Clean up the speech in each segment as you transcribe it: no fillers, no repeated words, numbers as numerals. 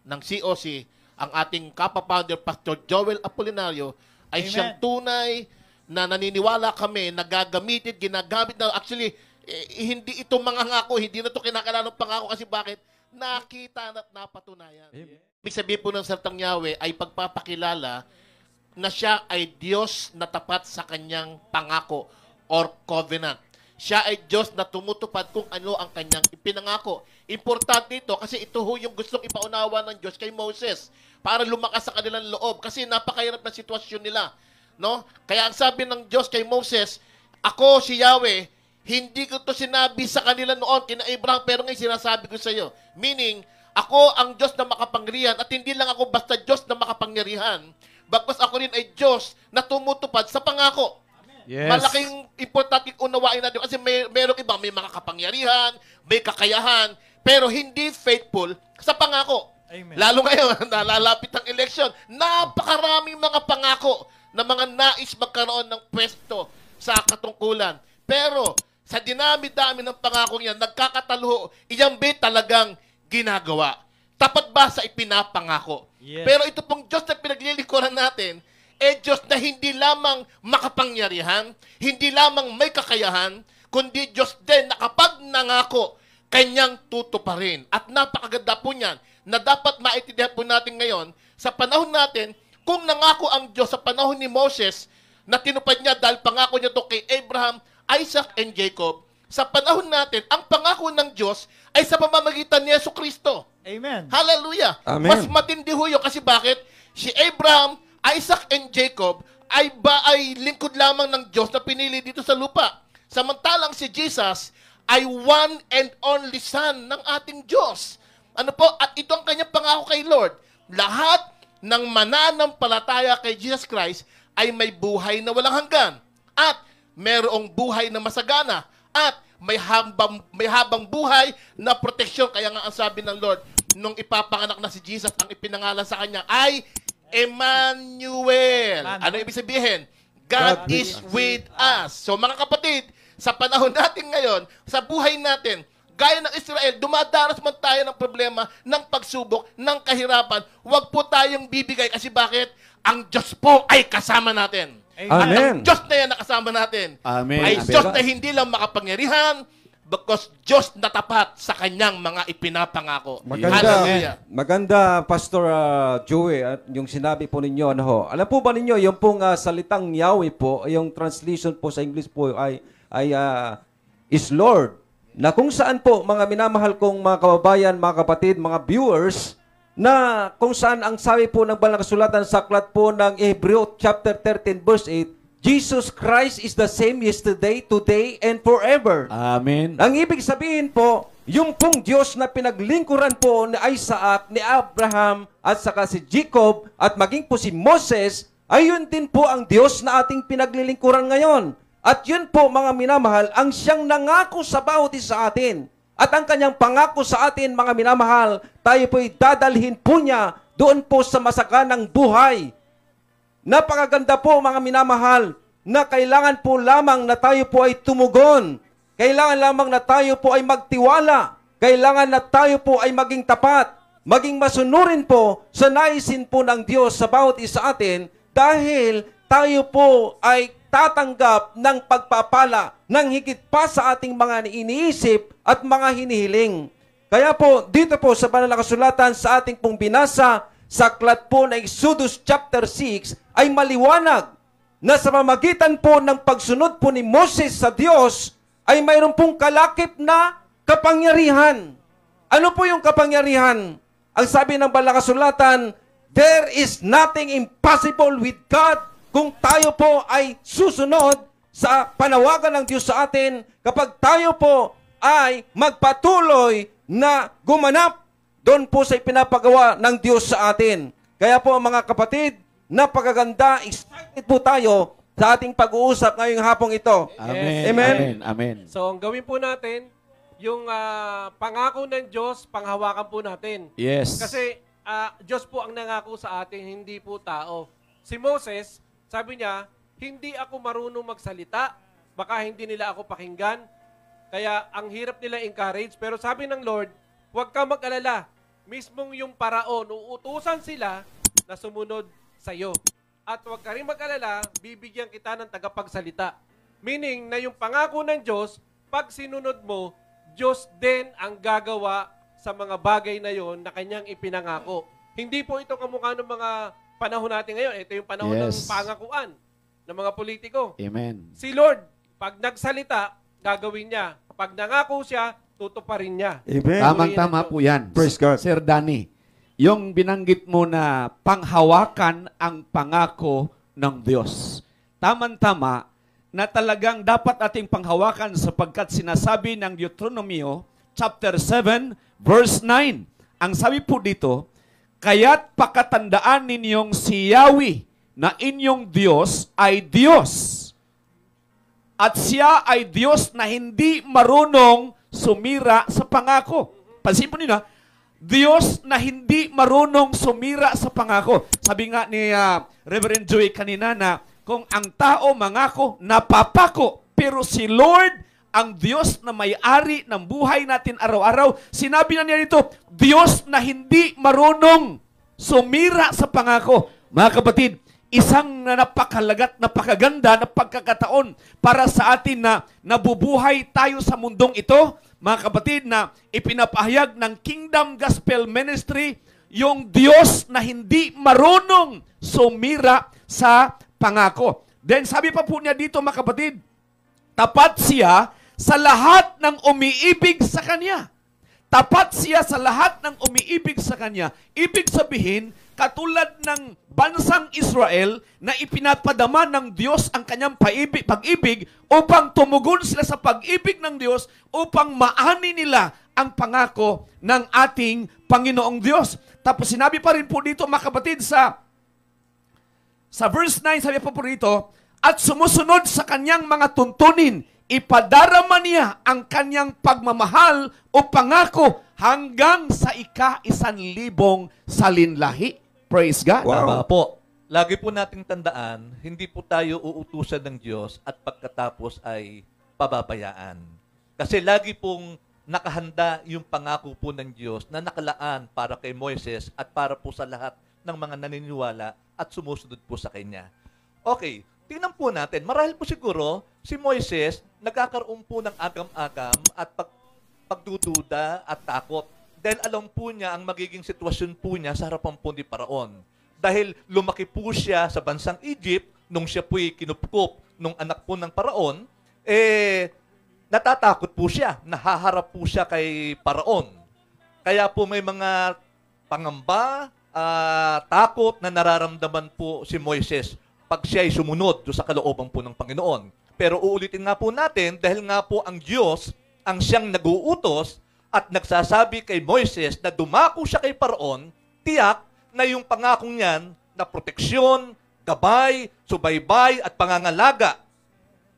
ng COC, ang ating kapapounder Pastor Joel Apolinario, ay Amen. siyang tunay na naniniwala kami na gagamitin, ginagamit na actually, hindi ito mga ngako, hindi na ito kinakailangan ng pangako kasi bakit? Nakita at napatunayan. Ibig sabihin po ng salitang Yahweh ay pagpapakilala na siya ay Diyos na tapat sa kanyang pangako or covenant. Siya ay Diyos na tumutupad kung ano ang kanyang ipinangako. Importante ito kasi ito ho yung gustong ipaunawa ng Diyos kay Moses para lumakas sa kanilang loob kasi napakahirap na sitwasyon nila. No? Kaya ang sabi ng Diyos kay Moses, ako si Yahweh, hindi ko to sinabi sa kanila noon, kina Abraham, pero ngayon sinasabi ko sa iyo. Meaning, ako ang Diyos na makapangyarihan at hindi lang ako basta Diyos na makapangyarihan, bagkus ako rin ay Diyos na tumutupad sa pangako. Yes. Malaking importante unawain natin kasi merong iba, may mga kapangyarihan, may kakayahan, pero hindi faithful sa pangako. Amen. Lalo ngayon, nalalapit ang election, napakaraming mga pangako na mga nais magkaroon ng pwesto sa katungkulan. Pero, sa dinami-dami ng pangako yan, nagkakataluho, iyan ba talagang ginagawa? Tapat ba sa ipinapangako? Yes. Pero ito pong Diyos na pinaglilikuran natin, Diyos na hindi lamang makapangyarihan, hindi lamang may kakayahan, kundi Diyos din na kapag nangako, kanyang tutuparin. At napakaganda po niyan, na dapat maintindihan po natin ngayon, sa panahon natin, kung nangako ang Diyos sa panahon ni Moses, na tinupad niya dahil pangako niya to kay Abraham, Isaac, and Jacob, sa panahon natin, ang pangako ng Diyos ay sa pamamagitan ni Jesucristo. Amen. Hallelujah. Amen. Mas matindi ho yun kasi bakit? Si Abraham, Isaac, and Jacob ay lingkod lamang ng Diyos na pinili dito sa lupa. Samantalang si Jesus ay one and only Son ng ating Diyos. Ano po? At ito ang kanyang pangako kay Lord. Lahat ng mananampalataya kay Jesus Christ ay may buhay na walang hanggan. At merong buhay na masagana. At may habang buhay na proteksyon. Kaya nga ang sabi ng Lord, nung ipapanganak na si Jesus, ang ipinangalan sa kanya ay Emmanuel. Ano ibig sabihin? God is with us. So mga kapatid, sa panahon natin ngayon, sa buhay natin, gaya ng Israel, dumadaras man tayo ng problema, ng pagsubok, ng kahirapan, huwag po tayong bibigay. Kasi bakit? Ang Diyos po ay kasama natin. Amen. At Amen. ang Diyos na yan na kasama natin Amen. ay Amen. Diyos na hindi lang makapangyarihan, because Diyos na tapat sa kanyang mga ipinapangako. Hallelujah. Maganda, Pastor Joey, at yung sinabi po ninyo, ano ho. Alam po ba ninyo, yung pong salitang Yahweh po, yung translation po sa English po ay is Lord. Na kung saan po, mga minamahal kong mga kababayan, mga kapatid, mga viewers, na kung saan ang sabi po ng banal na kasulatan sa aklat po ng Hebreo chapter 13 verse 8, Jesus Christ is the same yesterday, today, and forever. Amen. Ang ibig sabihin po, yung pong Diyos na pinaglingkuran po ni Isaac, ni Abraham, at saka si Jacob, at maging po si Moses, ay yun din po ang Diyos na ating pinaglilingkuran ngayon. At yun po, mga minamahal, ang siyang nangako sa bawat isa sa atin. At ang kanyang pangako sa atin, mga minamahal, tayo po'y dadalhin po niya doon po sa masaganang buhay. Napakaganda po, mga minamahal, na kailangan po lamang na tayo po ay tumugon. Kailangan lamang na tayo po ay magtiwala. Kailangan na tayo po ay maging tapat. Maging masunurin po sa naisin po ng Diyos sa bawat isa atin dahil tayo po ay tatanggap ng pagpapala ng higit pa sa ating mga iniisip at mga hinihiling. Kaya po, dito po sa banal na kasulatan sa ating pong binasa, sa aklat po na Exodus chapter 6, ay maliwanag na sa pamamagitan po ng pagsunod po ni Moses sa Diyos, ay mayroon pong kalakip na kapangyarihan. Ano po yung kapangyarihan? Ang sabi ng banal na kasulatan, there is nothing impossible with God kung tayo po ay susunod sa panawagan ng Diyos sa atin, kapag tayo po ay magpatuloy na gumanap doon po sa ipinapagawa ng Diyos sa atin. Kaya po mga kapatid, napakaganda, excited po tayo sa ating pag-uusap ngayong hapong ito. Amen. Amen. Amen. Amen. So, ang gawin po natin, yung pangako ng Diyos, panghawakan po natin. Yes. Kasi Diyos po ang nangako sa atin, hindi po tao. Si Moses, sabi niya, hindi ako marunong magsalita, baka hindi nila ako pakinggan, kaya ang hirap nila encourage. Pero sabi ng Lord, huwag ka mag-alala, mismong yung paraon, uutusan sila na sumunod sa iyo. At huwag ka rin mag-alala, bibigyan kita ng tagapagsalita. Meaning na yung pangako ng Diyos, pag sinunod mo, Diyos din ang gagawa sa mga bagay na yon na kanyang ipinangako. Hindi po ito kamukha ng mga panahon natin ngayon. Ito yung panahon ng pangakuan ng mga politiko. Amen. Si Lord, pag nagsalita, gagawin niya. Pag nangako siya, tutuparin niya. Amen. Tamang-tama po yan. Praise God. Sir Danny, yung binanggit mo na panghawakan ang pangako ng Diyos. Tamang-tama na talagang dapat ating panghawakan sapagkat sinasabi ng Deuteronomio chapter 7 verse 9. Ang sabi po dito, kaya't pakatandaan ninyong si Yahweh na inyong Diyos ay Diyos. At siya ay Diyos na hindi marunong sumira sa pangako. Pansin po nila, Diyos na hindi marunong sumira sa pangako. Sabi nga ni Reverend Joey kanina na kung ang tao mangako, napapako. Pero si Lord, ang Diyos na may-ari ng buhay natin araw-araw, sinabi na niya dito, Diyos na hindi marunong sumira sa pangako. Mga kapatid, isang napakalagat, napakaganda na pagkakataon para sa atin na nabubuhay tayo sa mundong ito, mga kapatid, na ipinapahayag ng Kingdom Gospel Ministry yung Diyos na hindi marunong sumira sa pangako. Then sabi pa po niya dito, mga kapatid, tapat siya sa lahat ng umiibig sa Kanya. Tapat siya sa lahat ng umiibig sa Kanya. Ibig sabihin, katulad ng bansang Israel na ipinapadama ng Diyos ang kanyang pag-ibig upang tumugon sila sa pag-ibig ng Diyos upang maani nila ang pangako ng ating Panginoong Diyos. Tapos sinabi pa rin po dito, mga kapatid, sa verse 9, sabi pa po dito, at sumusunod sa kanyang mga tuntunin, ipadarama niya ang kanyang pagmamahal o pangako hanggang sa ika-1,000 salinlahi. Praise God. Wow. Tama po. Lagi po nating tandaan, hindi po tayo uutusan ng Diyos at pagkatapos ay pababayaan. Kasi lagi pong nakahanda yung pangako po ng Diyos na nakalaan para kay Moises at para po sa lahat ng mga naniniwala at sumusunod po sa Kanya. Okay, tingnan po natin. Marahil po siguro, si Moises nagkakaroon po ng agam-agam at pagdududa at takot. Dahil alam po niya ang magiging sitwasyon po niya sa harapan po ni Paraon. Dahil lumaki po siya sa bansang Egypt, nung siya po'y kinupkup nung anak po ng Paraon, natatakot po siya, nahaharap po siya kay Paraon. Kaya po may mga pangamba, takot na nararamdaman po si Moises pag siya ay sumunod sa kalooban po ng Panginoon. Pero uulitin nga po natin, dahil nga po ang Diyos ang siyang nag-uutos, at nagsasabi kay Moises na dumako siya kay Paraon, tiyak na yung pangakong yan na proteksyon, gabay, subaybay at pangangalaga,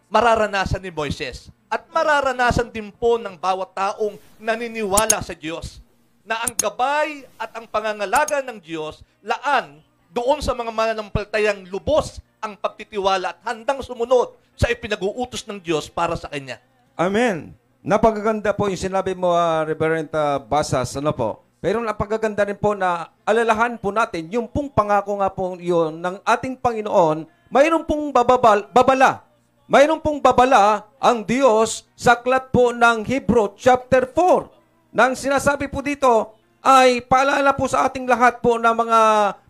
mararanasan ni Moises. At mararanasan din po ng bawat taong naniniwala sa Diyos na ang gabay at ang pangangalaga ng Diyos laan doon sa mga mananampalatayang lubos ang pagtitiwala at handang sumunod sa ipinag-uutos ng Diyos para sa Kanya. Amen. Napakaganda po yung sinabi mo, Reverend Basas, ano po. Pero napakaganda rin po na alalahan po natin, yung pong pangako nga po yun ng ating Panginoon, mayroon pong babala. Mayroon pong babala ang Diyos sa aklat po ng Hebrew chapter 4. Nang sinasabi po dito ay paalala po sa ating lahat po na mga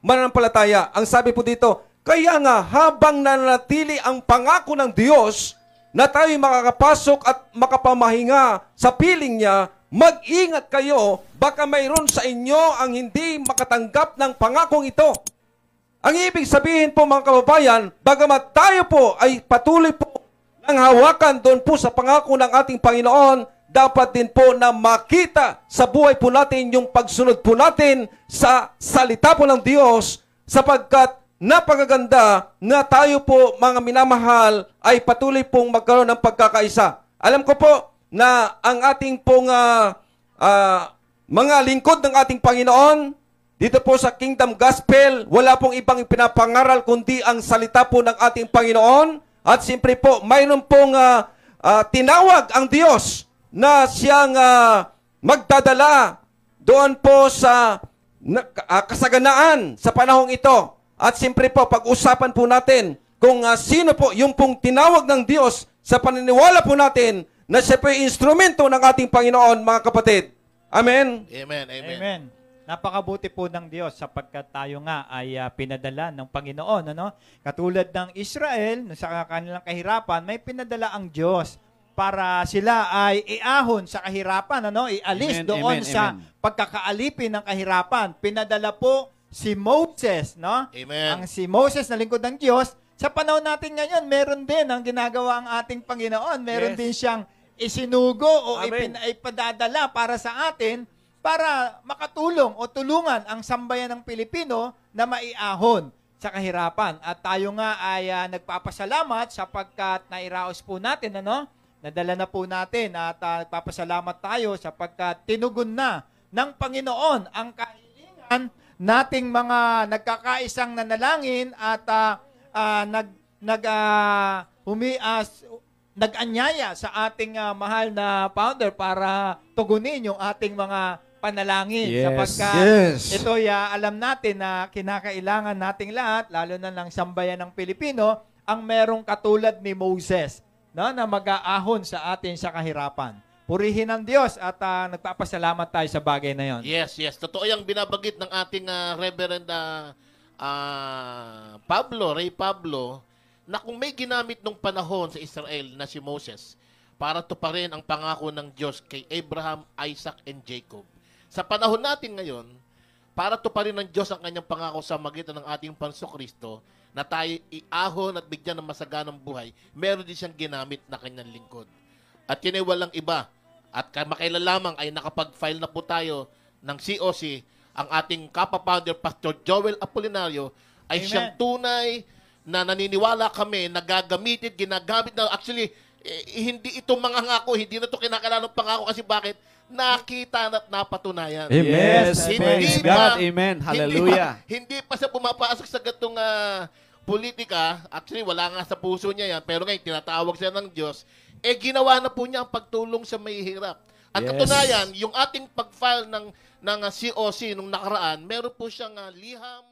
mananampalataya. Ang sabi po dito, kaya nga habang nanatili ang pangako ng Diyos, na tayo makakapasok at makapamahinga sa piling niya, mag-ingat kayo, baka mayroon sa inyo ang hindi makatanggap ng pangakong ito. Ang ibig sabihin po mga kababayan, bagamat tayo po ay patuloy po ng hawakan doon po sa pangako ng ating Panginoon, dapat din po na makita sa buhay po natin yung pagsunod po natin sa salita po ng Diyos, sapagkat napakaganda na tayo po, mga minamahal, ay patuloy pong magkaroon ng pagkakaisa. Alam ko po na ang ating pong mga lingkod ng ating Panginoon, dito po sa Kingdom Gospel, wala pong ibang pinapangaral kundi ang salita po ng ating Panginoon. At siyempre po, mayroon pong tinawag ang Diyos na siyang magdadala doon po sa kasaganaan sa panahong ito. At siyempre po, pag-usapan po natin kung sino po yung pong tinawag ng Diyos sa paniniwala po natin na siya po yung instrumento ng ating Panginoon, mga kapatid. Amen? Amen. Amen. Amen. Napakabuti po ng Diyos sapagkat tayo nga ay pinadala ng Panginoon. Ano? Katulad ng Israel, sa kanilang kahirapan, may pinadala ang Diyos para sila ay iahon sa kahirapan, ano? Ialis Amen, doon amen, sa amen. pagkakaalipin ng kahirapan. Pinadala po si Moses, no? Amen. Ang si Moses na lingkod ng Diyos. Sa panahon natin ngayon, meron din ang ginagawa ang ating Panginoon. Meron Yes. din siyang isinugo o Amen. ipadadala para sa atin para makatulong o tulungan ang sambayan ng Pilipino na maiahon sa kahirapan. At tayo nga ay nagpapasalamat sapagkat nairaos po natin, ano? Nadala na po natin at nagpapasalamat tayo sapagkat tinugon na ng Panginoon ang kahilingan nating mga nagkakaisang nanalangin at nag-anyaya sa ating mahal na founder para tugunin yung ating mga panalangin. Yes. Sapagkat Yes. ito'y alam natin na kinakailangan nating lahat, lalo na ng sambayan ng Pilipino, ang merong katulad ni Moses, no, na mag-aahon sa atin sa kahirapan. Purihin ang Diyos at nagpapasalamat tayo sa bagay na yon. Yes, yes. Totoo yung binabagit ng ating Reverend Ray Pablo, na kung may ginamit nung panahon sa Israel na si Moses para tuparin ang pangako ng Diyos kay Abraham, Isaac, and Jacob. Sa panahon natin ngayon, para tuparin ng Diyos ang kanyang pangako sa magitan ng ating Panginoon na tayo iahon at bigyan ng masaganang buhay, meron din siyang ginamit na kanyang lingkod. At yun ay walang iba. At makailan lamang ay nakapag-file na po tayo ng COC, ang ating kapapounder, Pastor Joel Apolinario, ay Amen. siyang tunay na naniniwala kami na gagamitin, ginagamit na, actually, hindi ito mangangako, hindi na ito kinakailangan ng pangako kasi bakit? Nakita at napatunayan. Yes. Yes. Praise Hindi God. pa- Amen. Hallelujah. Hindi pa siya pumapasok sa gatong politika. Actually, wala nga sa puso niya yan. Pero ngayon, tinatawag siya ng Diyos. Ginawa na po niya ang pagtulong sa may hirap. Ang Yes. katunayan, yung ating pag-file ng COC nung nakaraan, meron po siyang liham